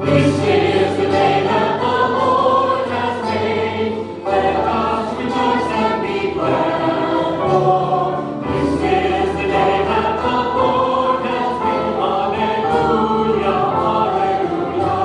This is the day that the Lord has made. Let us rejoice and be glad. For this is the day that the Lord has made. Hallelujah, hallelujah.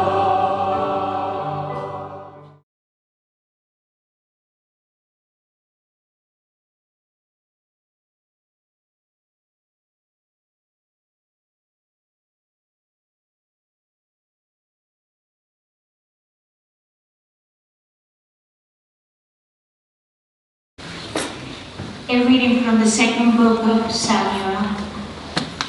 A reading from the second book of Samuel.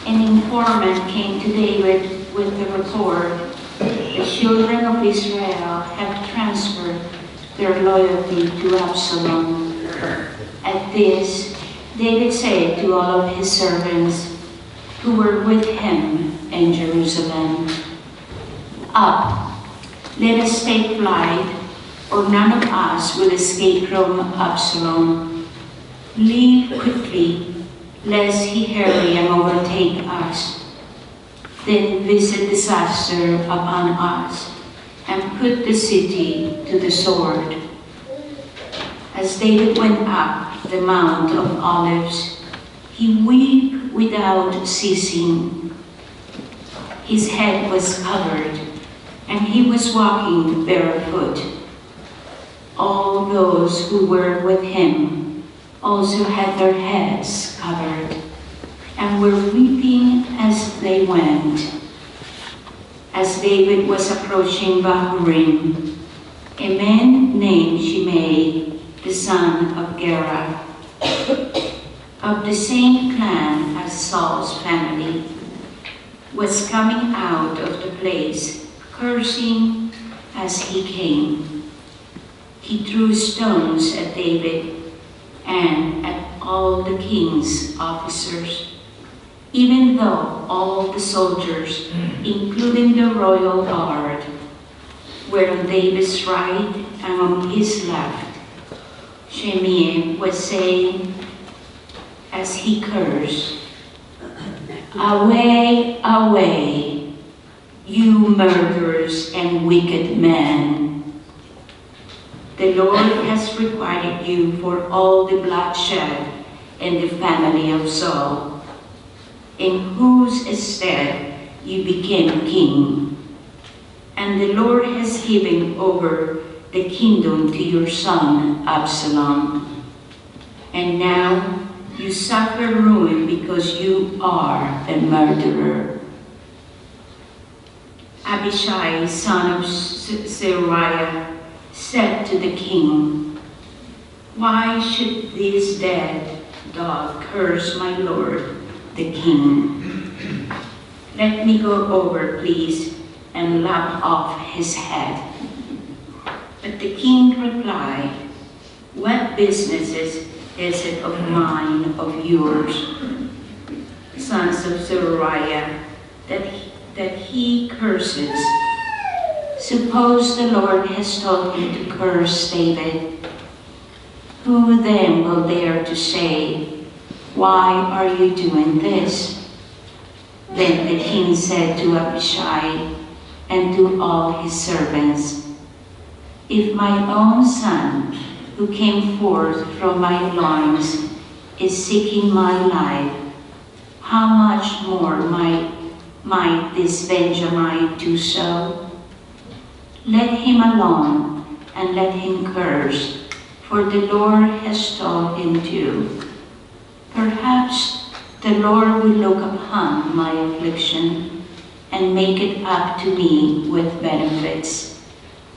An informant came to David with the report, "The children of Israel have transferred their loyalty to Absalom." At this, David said to all of his servants who were with him in Jerusalem, "Up, let us take flight, or none of us will escape from Absalom. Leave quickly, lest he hurry and overtake us. Then visit disaster upon us, and put the city to the sword." As David went up the Mount of Olives, he wept without ceasing. His head was covered, and he was walking barefoot. All those who were with him also had their heads covered, and were weeping as they went. As David was approaching Bahurim, a man named Shimei, the son of Gera, of the same clan as Saul's family, was coming out of the place, cursing as he came. He threw stones at David and at all the king's officers, even though all the soldiers, including the royal guard, were on David's right and on his left. Shimei was saying, as he cursed, "Away, away, you murderers and wicked men. The Lord has requited you for all the bloodshed in the family of Saul, in whose stead you became king. And the Lord has given over the kingdom to your son Absalom. And now you suffer ruin because you are a murderer." Abishai, son of Uriah, said to the king, "Why should this dead dog curse my lord, the king? Let me go over, please, and lop off his head." But the king replied, "What business is it of mine, of yours, sons of Uriah, that he curses? Suppose the Lord has told him to curse David. Who then will dare to say, 'Why are you doing this?'" Then the king said to Abishai and to all his servants, "If my own son, who came forth from my loins, is seeking my life, how much more might this Benjamite do so? Let him alone, and let him curse, for the Lord has told him to. Perhaps the Lord will look upon my affliction and make it up to me with benefits,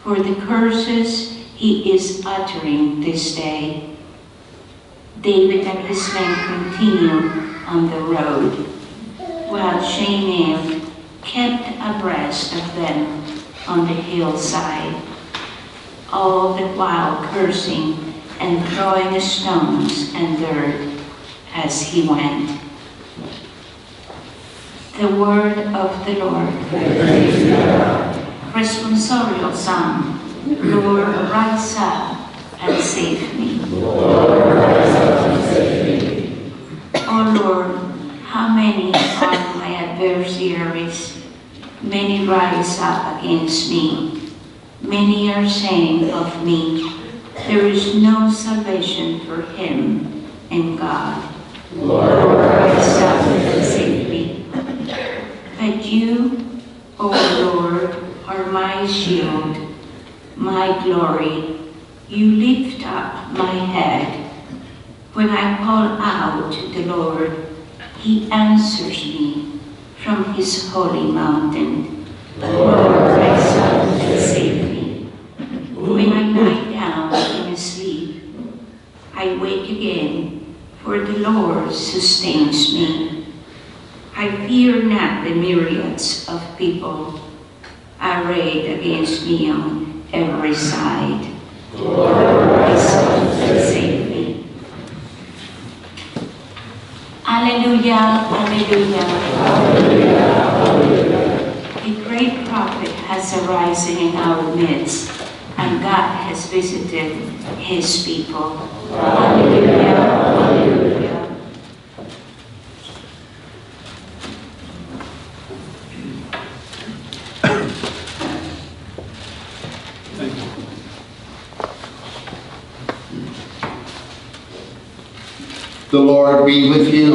for the curses he is uttering this day." David and his men continued on the road, while Shimei kept abreast of them on the hillside, all the while cursing and throwing stones and dirt as he went. The word of the Lord. Responsorial Psalm. Lord, rise up and save me. O Lord, how many are my adversaries? Many may rise up against me. Many are saying of me, there is no salvation for him in God. Lord, rise up and save me. But you, O Lord, are my shield, my glory. You lift up my head. When I call out to the Lord, he answers me from his holy mountain. Lord, rise up and save me. When I lie down in sleep, I wake again, for the Lord sustains me. I fear not the myriads of people arrayed against me on every side. Lord, rise up and save me. Alleluia, alleluia. Alleluia, alleluia. A great prophet has arisen in our midst, and God has visited his people. Alleluia, alleluia. The Lord be with you.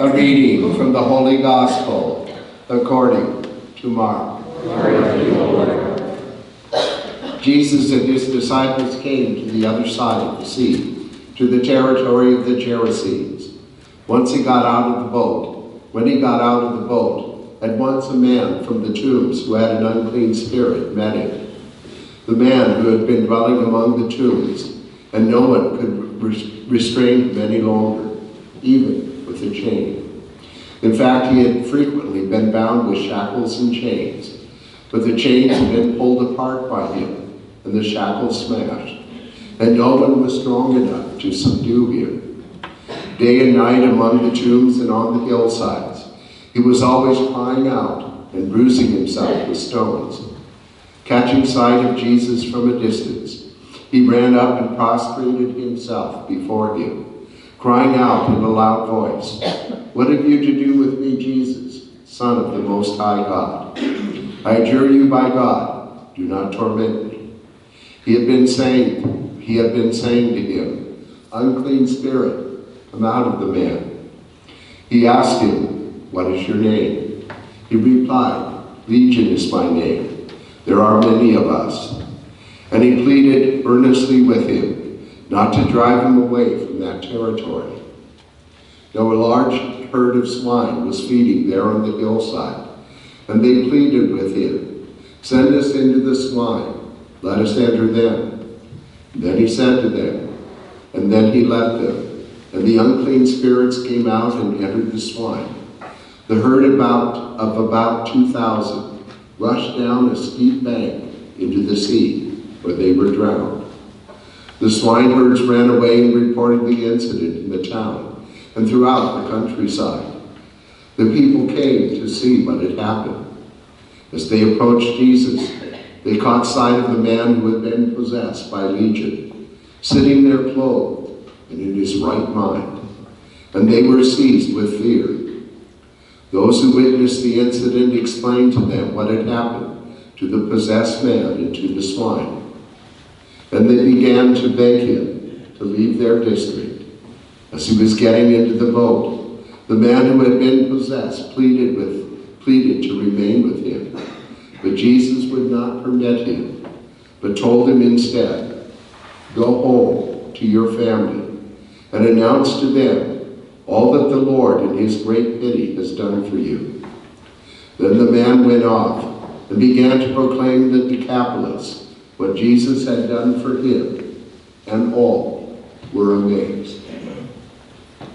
A reading from the Holy Gospel according to Mark. Jesus and his disciples came to the other side of the sea, to the territory of the Gerasenes. When he got out of the boat, at once a man from the tombs who had an unclean spirit met him. The man who had been dwelling among the tombs, and no one could restrain him any longer, even with a chain. In fact, he had frequently been bound with shackles and chains, but the chains had been pulled apart by him, and the shackles smashed, and no one was strong enough to subdue him. Day and night among the tombs and on the hillsides, he was always crying out and bruising himself with stones. Catching sight of Jesus from a distance, he ran up and prostrated himself before him, crying out in a loud voice, "What have you to do with me, Jesus, Son of the Most High God? I adjure you by God, do not torment me." He had been saying to him, "Unclean spirit, come out of the man." He asked him, "What is your name?" He replied, "Legion is my name. There are many of us." And he pleaded earnestly with him not to drive him away from that territory. Now a large herd of swine was feeding there on the hillside, and they pleaded with him, "Send us into the swine, let us enter them." Then he said to them, and then he let them, and the unclean spirits came out and entered the swine. The herd of about 2,000 rushed down a steep bank into the sea, where they were drowned. The swineherds ran away and reported the incident in the town and throughout the countryside. The people came to see what had happened. As they approached Jesus, they caught sight of the man who had been possessed by Legion, sitting there clothed and in his right mind, and they were seized with fear. Those who witnessed the incident explained to them what had happened to the possessed man and to the swine. And they began to beg him to leave their district. As he was getting into the boat, the man who had been possessed pleaded to remain with him. But Jesus would not permit him, but told him instead, "Go home to your family and announce to them all that the Lord in his great pity has done for you." Then the man went off and began to proclaim the Decapolis, what Jesus had done for him, and all were amazed.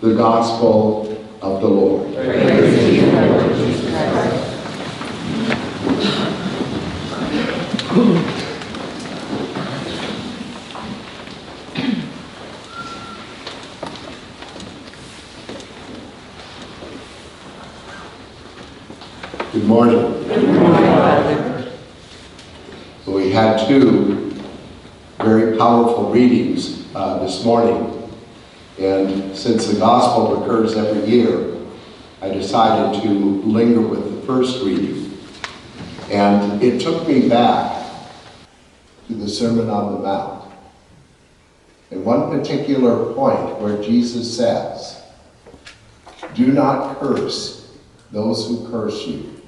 The Gospel of the Lord. Praise to you, Lord Jesus Christ. Good morning. We had two very powerful readings this morning, and since the gospel occurs every year, I decided to linger with the first reading. And it took me back to the Sermon on the Mount. And one particular point where Jesus says, "Do not curse those who curse you.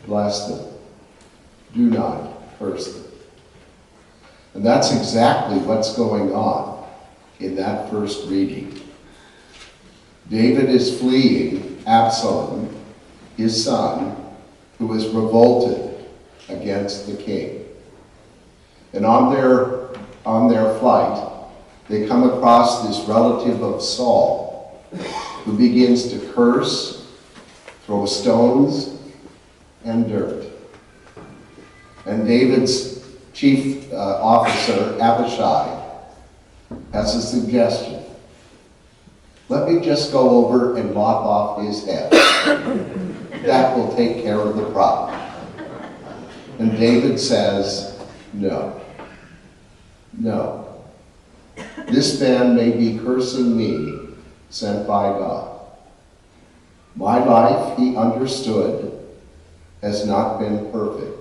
Bless them. Do not curse them." And that's exactly what's going on in that first reading. David is fleeing Absalom, his son, who is revolted against the king. And on their flight, they come across this relative of Saul, who begins to curse, throw stones, and dirt. And David's chief officer, Abishai, has a suggestion. Let me just go over and lop off his head. That will take care of the problem. And David says, no. No. This man may be cursing me, sent by God. My life, he understood, has not been perfect.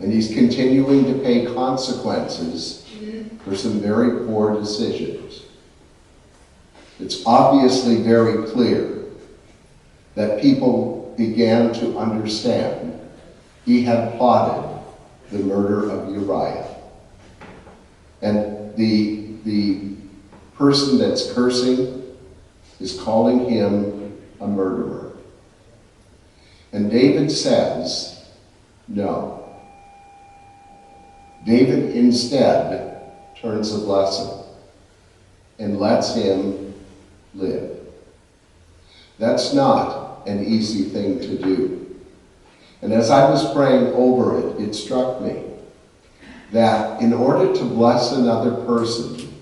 And he's continuing to pay consequences for some very poor decisions. It's obviously very clear that people began to understand he had plotted the murder of Uriah. And the person that's cursing is calling him a murderer. And David says, no. David instead turns a blessing and lets him live. That's not an easy thing to do. And as I was praying over it, it struck me that in order to bless another person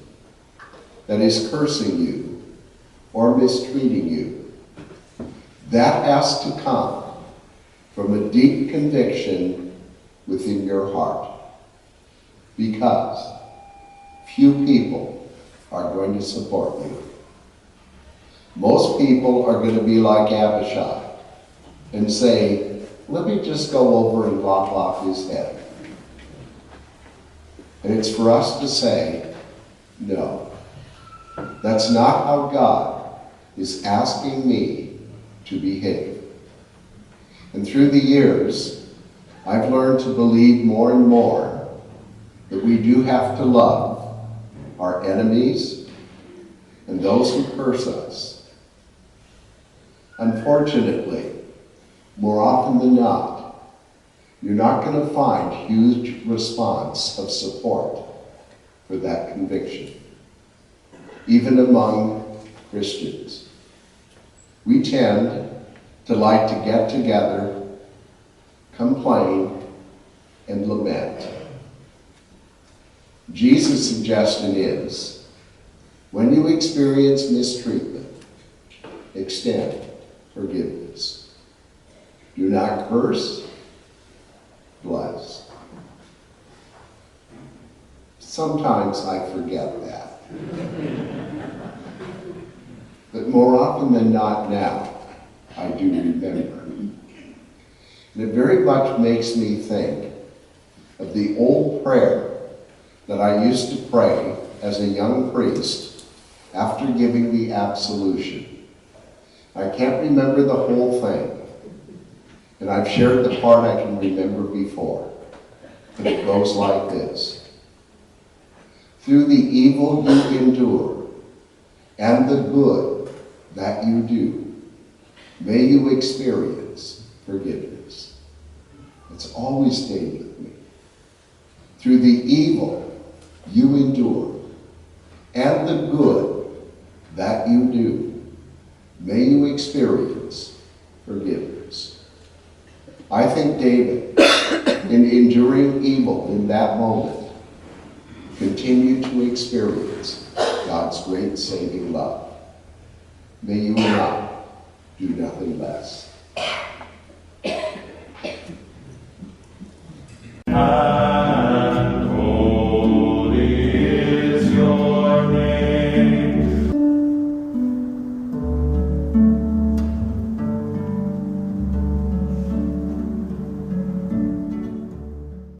that is cursing you or mistreating you, that has to come from a deep conviction within your heart. Because few people are going to support you. Most people are going to be like Abishai and say, let me just go over and lop off his head. And it's for us to say, no. That's not how God is asking me to behave. And through the years, I've learned to believe more and more that we do have to love our enemies and those who curse us. Unfortunately, more often than not, you're not going to find huge response of support for that conviction, even among Christians. We tend to like to get together, complain, and lament. Jesus' suggestion is, when you experience mistreatment, extend forgiveness. Do not curse, bless. Sometimes I forget that. But more often than not now, I do remember. And it very much makes me think of the old prayer that I used to pray as a young priest after giving the absolution. I can't remember the whole thing, and I've shared the part I can remember before, but it goes like this. Through the evil you endure and the good that you do, may you experience forgiveness. It's always stayed with me. Through the evil you endure, and the good that you do, may you experience forgiveness. I think David, in enduring evil in that moment, continued to experience God's great saving love. May you and I do nothing less.